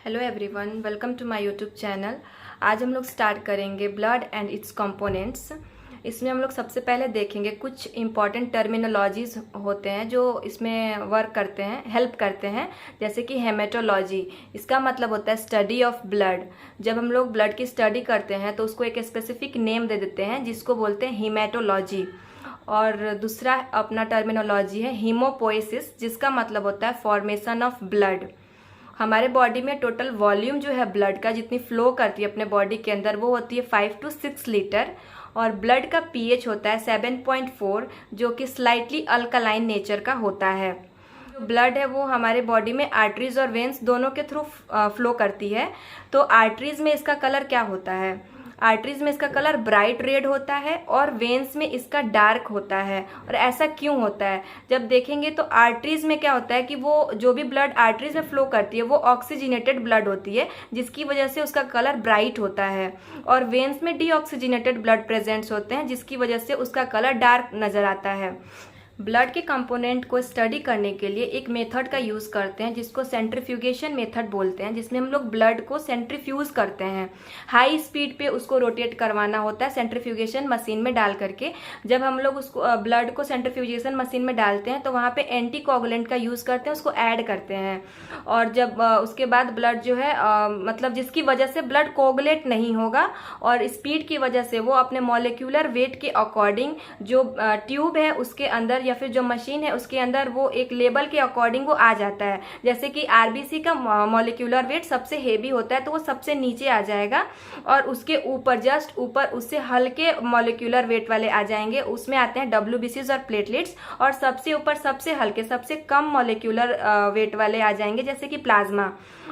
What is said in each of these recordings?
Hello everyone, welcome to my YouTube channel. आज हम लोग स्टार्ट करेंगे ब्लड एंड इट्स कंपोनेंट्स। इसमें हम लोग सबसे पहले देखेंगे कुछ इंपॉर्टेंट टर्मिनोलॉजीज होते हैं जो इसमें वर्क करते हैं, हेल्प करते हैं। जैसे कि हेमेटोलॉजी, इसका मतलब होता है स्टडी ऑफ ब्लड। जब हम लोग ब्लड की स्टडी करते हैं तो उसको एक स्पेसिफिक नेम दे देते हैं जिसको बोलते हैं हीमेटोलॉजी। और दूसरा अपना टर्मिनोलॉजी है हीमोपोएसिस, जिसका मतलब होता है फॉर्मेशन ऑफ ब्लड। हमारे बॉडी में टोटल वॉल्यूम जो है ब्लड का, जितनी फ्लो करती है अपने बॉडी के अंदर, वो होती है 5 to 6 लीटर। और ब्लड का पीएच होता है 7.4, जो कि स्लाइटली अल्कलाइन नेचर का होता है। जो ब्लड है वो हमारे बॉडी में आर्टरीज और वेन्स दोनों के थ्रू फ्लो करती है। तो आर्टरीज में इसका कलर क्या होता है? आर्टरीज में इसका कलर ब्राइट रेड होता है और वेन्स में इसका डार्क होता है। और ऐसा क्यों होता है? जब देखेंगे तो आर्टरीज में क्या होता है कि वो जो भी ब्लड आर्टरीज में फ्लो करती है वो ऑक्सीजनेटेड ब्लड होती है, जिसकी वजह से उसका कलर ब्राइट होता है। और वेन्स में डीऑक्सीजनेटेड ब्लड प्रेजेंट्स होते हैं, जिसकी वजह से उसका कलर डार्क नजर आता है। ब्लड के कंपोनेंट को स्टडी करने के लिए एक मेथड का यूज़ करते हैं जिसको सेंट्रीफ्यूगेशन मेथड बोलते हैं, जिसमें हम लोग ब्लड को सेंट्रीफ्यूज करते हैं। हाई स्पीड पे उसको रोटेट करवाना होता है सेंट्रीफ्यूगेशन मशीन में डाल करके। जब हम लोग उसको ब्लड को सेंट्रीफ्यूगेशन मशीन में डालते हैं तो वहाँ पे एंटीकोगुलेंट का यूज़ करते हैं, उसको ऐड करते हैं। और जब उसके बाद ब्लड जो है मतलब जिसकी वजह से ब्लड कोगुलेट नहीं होगा और स्पीड की वजह से वो अपने मॉलिक्यूलर वेट के अकॉर्डिंग जो ट्यूब है उसके अंदर या फिर जो मशीन है उसके अंदर वो एक लेवल के अकॉर्डिंग वो आ जाता है। जैसे कि आरबीसी का मॉलिक्यूलर वेट सबसे हेवी होता है तो वो सबसे नीचे आ जाएगा, और उसके ऊपर जस्ट ऊपर उससे हल्के मॉलिक्यूलर वेट वाले आ जाएंगे, उसमें आते हैं डब्ल्यूबीसीज और प्लेटलेट्स। और सबसे ऊपर सबसे हल्के सबसे कम मॉलिक्यूलर वेट वाले आ जाएंगे जैसे कि प्लाज्मा।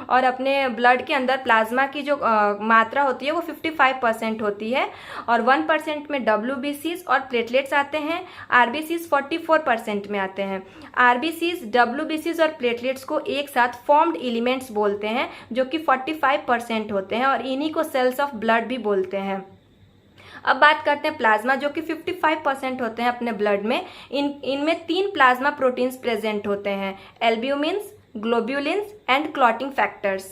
और अपने ब्लड के अंदर प्लाज्मा की जो मात्रा होती है वो 55% होती है, और 1% में डब्ल्यूबीसीज और प्लेटलेट्स आते हैं। आरबीसीज 44% में आते हैं। आरबीसीज, डब्ल्यूबीसीज और प्लेटलेट्स को एक साथ फॉर्म्ड एलिमेंट्स बोलते हैं, जो कि 45% होते हैं, और इन्हीं को सेल्स ऑफ ब्लड भी बोलते हैं। अब बात करते हैं प्लाज्मा, जो कि 55% होते हैं अपने ब्लड में। इनमें 3 प्लाज्मा प्रोटीन्स प्रेजेंट होते हैं, एल्ब्यूमिन्स, ग्लोब्यूलिन्स एंड क्लॉटिंग फैक्टर्स।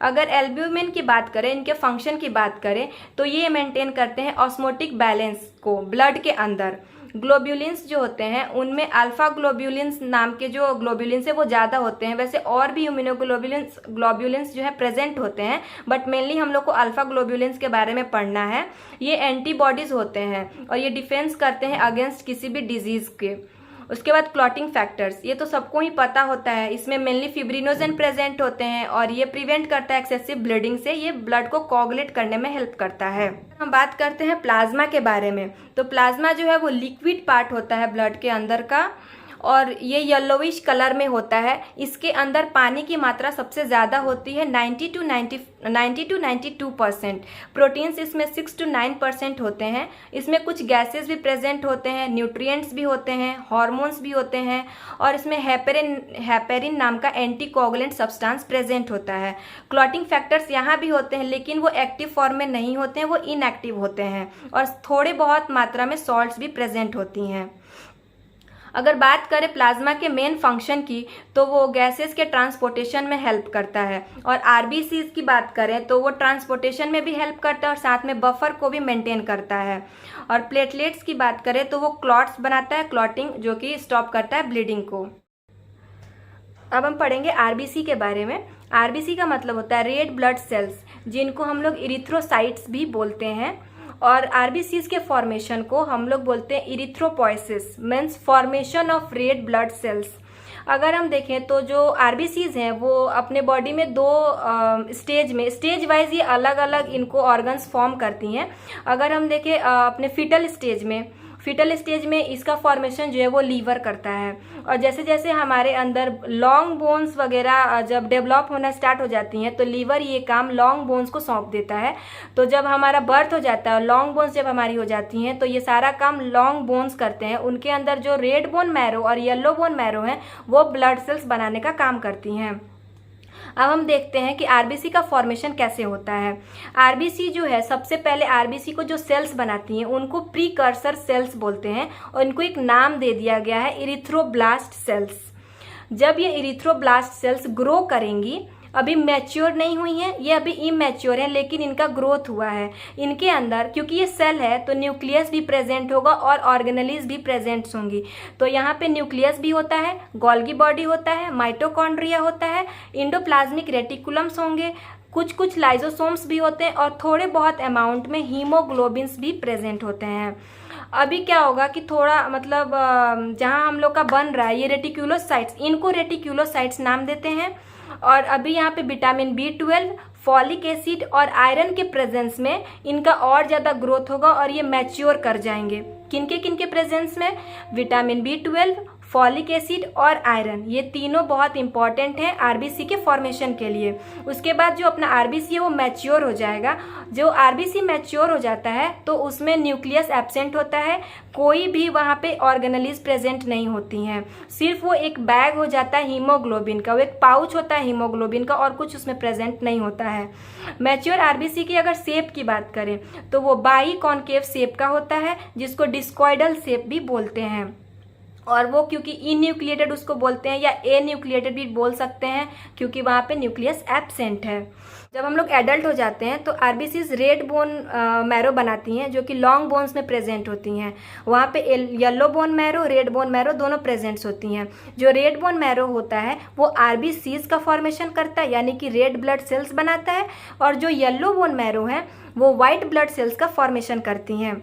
अगर एल्ब्यूमिन की बात करें, इनके फंक्शन की बात करें, तो ये मेंटेन करते हैं ऑस्मोटिक बैलेंस को ब्लड के अंदर। ग्लोब्यूलिन्स जो होते हैं उनमें अल्फा ग्लोब्यूलिन्स नाम के जो ग्लोब्यूलिन्स है वो ज़्यादा होते हैं। वैसे और भी ग्लोब्यूलिन्स जो है प्रेजेंट होते हैं, बट मेनली हम लोग को अल्फा ग्लोब्यूलिन्स के बारे में पढ़ना है। ये एंटीबॉडीज होते हैं और ये डिफेंस करते हैं अगेंस्ट किसी भी डिजीज के। उसके बाद क्लॉटिंग फैक्टर्स, ये तो सबको ही पता होता है। इसमें मेनली फिब्रिनोजेन प्रेजेंट होते हैं और ये प्रिवेंट करता है एक्सेसिव ब्लीडिंग से। ये ब्लड को कोगुलेट करने में हेल्प करता है। हम बात करते हैं प्लाज्मा के बारे में, तो प्लाज्मा जो है वो लिक्विड पार्ट होता है ब्लड के अंदर का, और ये येलोविश कलर में होता है। इसके अंदर पानी की मात्रा सबसे ज़्यादा होती है, 90 to 92%। प्रोटीन्स इसमें 6 to 9% होते हैं। इसमें कुछ गैसेस भी प्रेजेंट होते हैं, न्यूट्रिएंट्स भी होते हैं, हार्मोन्स भी होते हैं, और इसमें हेपेरिन नाम का एंटीकोगुलेंट सब्सटेंस प्रेजेंट होता है। क्लॉटिंग फैक्टर्स यहाँ भी होते हैं, लेकिन वो एक्टिव फॉर्म में नहीं होते हैं, वो इनएक्टिव होते हैं। और थोड़े बहुत मात्रा में सॉल्ट्स भी प्रेजेंट होती हैं। अगर बात करें प्लाज्मा के मेन फंक्शन की, तो वो गैसेस के ट्रांसपोर्टेशन में हेल्प करता है। और आरबीसीज की बात करें तो वो ट्रांसपोर्टेशन में भी हेल्प करता है और साथ में बफर को भी मेंटेन करता है। और प्लेटलेट्स की बात करें तो वो क्लॉट्स बनाता है, क्लॉटिंग, जो कि स्टॉप करता है ब्लीडिंग को। अब हम पढ़ेंगे आरबीसी के बारे में। आरबीसी का मतलब होता है रेड ब्लड सेल्स, जिनको हम लोग इरिथ्रोसाइट्स भी बोलते हैं। और आरबीसीज के फॉर्मेशन को हम लोग बोलते हैं erythropoiesis, means formation of red blood cells. अगर हम देखें तो जो आरबीसीज हैं वो अपने बॉडी में 2 स्टेज वाइज ये अलग अलग इनको ऑर्गन्स फॉर्म करती हैं। अगर हम देखें अपने फीटल स्टेज में इसका फॉर्मेशन जो है वो लीवर करता है। और जैसे जैसे हमारे अंदर लॉन्ग बोन्स वगैरह जब डेवलप होना स्टार्ट हो जाती हैं तो लीवर ये काम लॉन्ग बोन्स को सौंप देता है। तो जब हमारा बर्थ हो जाता है, लॉन्ग बोन्स जब हमारी हो जाती हैं, तो ये सारा काम लॉन्ग बोन्स करते हैं। उनके अंदर जो रेड बोन मैरो और येलो बोन मैरो हैं वो ब्लड सेल्स बनाने का काम करती हैं। अब हम देखते हैं कि आरबीसी का फॉर्मेशन कैसे होता है। आरबीसी जो है, सबसे पहले आरबीसी को जो सेल्स बनाती हैं उनको प्रीकर्सर सेल्स बोलते हैं, और इनको एक नाम दे दिया गया है इरिथ्रोब्लास्ट सेल्स। जब ये इरिथ्रोब्लास्ट सेल्स ग्रो करेंगी अभी मैच्योर नहीं हुई हैं, ये अभी इमैच्योर हैं, लेकिन इनका ग्रोथ हुआ है। इनके अंदर क्योंकि ये सेल है तो न्यूक्लियस भी प्रेजेंट होगा और ऑर्गेनेलिज भी प्रेजेंट होंगी। तो यहाँ पे न्यूक्लियस भी होता है, गोल्गी बॉडी होता है, माइटोकॉन्ड्रिया होता है, इंडोप्लाज्मिक रेटिकुलम्स होंगे, कुछ कुछ लाइजोसोम्स भी होते हैं और थोड़े बहुत अमाउंट में हीमोग्लोबिन्स भी प्रेजेंट होते हैं। अभी क्या होगा कि थोड़ा मतलब जहाँ हम लोग का बन रहा है ये रेटिकुलोसाइट्स, इनको रेटिकुलोसाइट्स नाम देते हैं। और अभी यहाँ पे विटामिन B12, फॉलिक एसिड और आयरन के प्रेजेंस में इनका और ज़्यादा ग्रोथ होगा और ये मैच्योर कर जाएंगे। किनके प्रेजेंस में? विटामिन B12, फॉलिक एसिड और आयरन, ये तीनों बहुत इंपॉर्टेंट है आरबीसी के फॉर्मेशन के लिए। उसके बाद जो अपना आरबीसी है वो मैच्योर हो जाएगा। जो आरबीसी मैच्योर हो जाता है तो उसमें न्यूक्लियस एब्सेंट होता है, कोई भी वहाँ पे ऑर्गेनेलिज प्रेजेंट नहीं होती हैं, सिर्फ वो एक बैग हो जाता है हीमोग्लोबिन का, वो एक पाउच होता है हीमोग्लोबिन का और कुछ उसमें प्रेजेंट नहीं होता है। मैच्योर आरबीसी की अगर शेप की बात करें तो वो बाई कॉन्केव शेप का होता है, जिसको डिस्कॉइडल शेप भी बोलते हैं। और वो क्योंकि इन्यूक्लिएटेड उसको बोलते हैं या ए न्यूक्लिएटेड भी बोल सकते हैं क्योंकि वहाँ पे न्यूक्लियस एब्सेंट है। जब हम लोग एडल्ट हो जाते हैं तो आरबीसीज रेड बोन मैरो बनाती हैं जो कि लॉन्ग बोन्स में प्रेजेंट होती हैं। वहाँ पे yellow bone marrow, red bone marrow दोनों प्रेजेंट्स होती हैं। जो रेड बोन मैरो होता है वो आरबीसीज का फॉर्मेशन करता है यानी कि रेड ब्लड सेल्स बनाता है, और जो येलो बोन मैरो है वो वाइट ब्लड सेल्स का फॉर्मेशन करती हैं।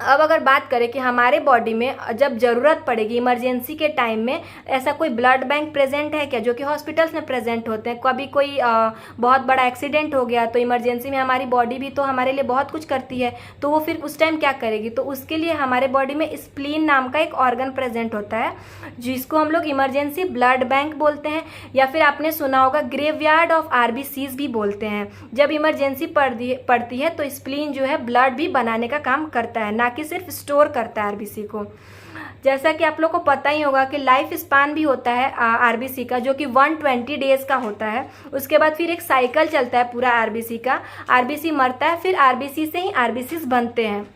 अब अगर बात करें कि हमारे बॉडी में जब ज़रूरत पड़ेगी इमरजेंसी के टाइम में, ऐसा कोई ब्लड बैंक प्रेजेंट है क्या? जो कि हॉस्पिटल्स में प्रेजेंट होते हैं। कभी कोई बहुत बड़ा एक्सीडेंट हो गया तो इमरजेंसी में हमारी बॉडी भी तो हमारे लिए बहुत कुछ करती है, तो वो फिर उस टाइम क्या करेगी? तो उसके लिए हमारे बॉडी में स्प्लीन नाम का एक ऑर्गन प्रेजेंट होता है जिसको हम लोग इमरजेंसी ब्लड बैंक बोलते हैं, या फिर आपने सुना होगा ग्रेवयार्ड ऑफ आरबीसीज भी बोलते हैं। जब इमरजेंसी पड़ती है तो स्प्लीन जो है ब्लड भी बनाने का काम करता है, कि सिर्फ स्टोर करता है आरबीसी को। जैसा कि आप लोग को पता ही होगा कि लाइफ स्पान भी होता है आरबीसी का जो कि 120 डेज का होता है। उसके बाद फिर एक साइकिल चलता है पूरा आरबीसी का, आरबीसी मरता है, फिर आरबीसी से ही आरबीसीज बनते हैं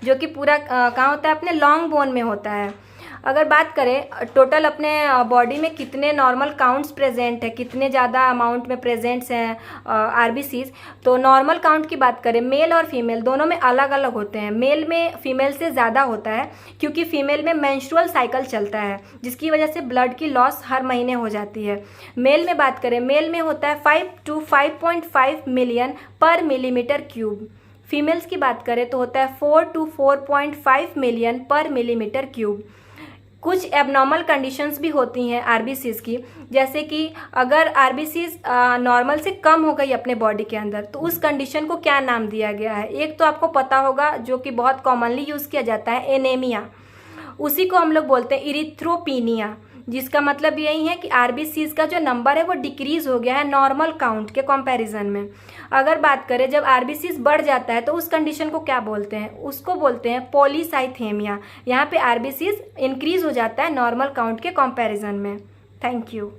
जो कि पूरा कहाँ होता है? अपने लॉन्ग बोन में होता है। अगर बात करें टोटल अपने बॉडी में कितने नॉर्मल काउंट्स प्रेजेंट है, कितने ज़्यादा अमाउंट में प्रेजेंट्स हैं आरबीसीज, तो नॉर्मल काउंट की बात करें मेल और फीमेल दोनों में अलग अलग होते हैं। मेल में फीमेल से ज़्यादा होता है क्योंकि फीमेल में मेंस्ट्रुअल साइकिल चलता है जिसकी वजह से ब्लड की लॉस हर महीने हो जाती है। मेल में बात करें, मेल में होता है 5 to 5.5 मिलियन पर मिलीमीटर क्यूब। फीमेल्स की बात करें तो होता है 4 to 4.5 मिलियन पर मिलीमीटर क्यूब। कुछ एबनॉर्मल कंडीशंस भी होती हैं आरबीसीज की, जैसे कि अगर आरबीसीज नॉर्मल से कम हो गई अपने बॉडी के अंदर तो उस कंडीशन को क्या नाम दिया गया है? एक तो आपको पता होगा जो कि बहुत कॉमनली यूज़ किया जाता है, एनीमिया। उसी को हम लोग बोलते हैं इरिथ्रोपीनिया, जिसका मतलब यही है कि आरबीसीज का जो नंबर है वो डिक्रीज हो गया है नॉर्मल काउंट के कंपैरिजन में। अगर बात करें जब आरबीसीज बढ़ जाता है तो उस कंडीशन को क्या बोलते हैं? उसको बोलते हैं पॉलीसाइथेमिया। यहाँ पे आरबीसीज इंक्रीज हो जाता है नॉर्मल काउंट के कंपैरिजन में। Thank you.